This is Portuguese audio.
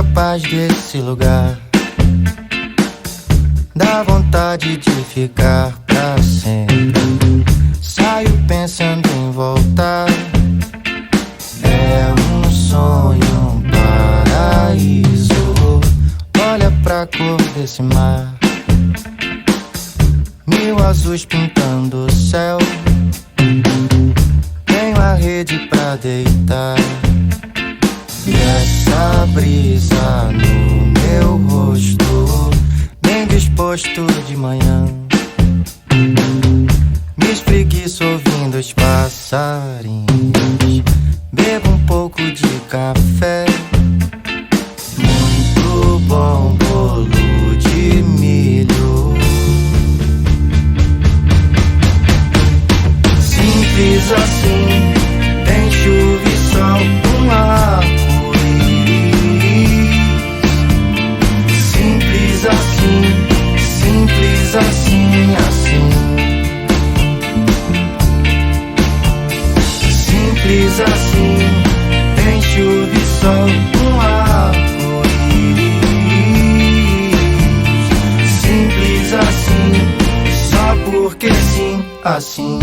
a paz desse lugar. Dá vontade de ficar pra sempre. Saio pensando em voltar. É um sonho, um paraíso. Olha pra cor desse mar. Mil azuis pintando o céu. Tenho a rede pra deitar. E essa brisa no meu rosto, bem disposto de manhã. Me espreguiço ouvindo os passarinhos. Bebo um pouco de café. Muito bom bolo de milho. Simples assim, tem chuva e sol, um arco-íris. Simples assim, simples assim, assim. Simples assim, tem chuva e sol, um arco-íris. Simples assim, só porque sim, assim.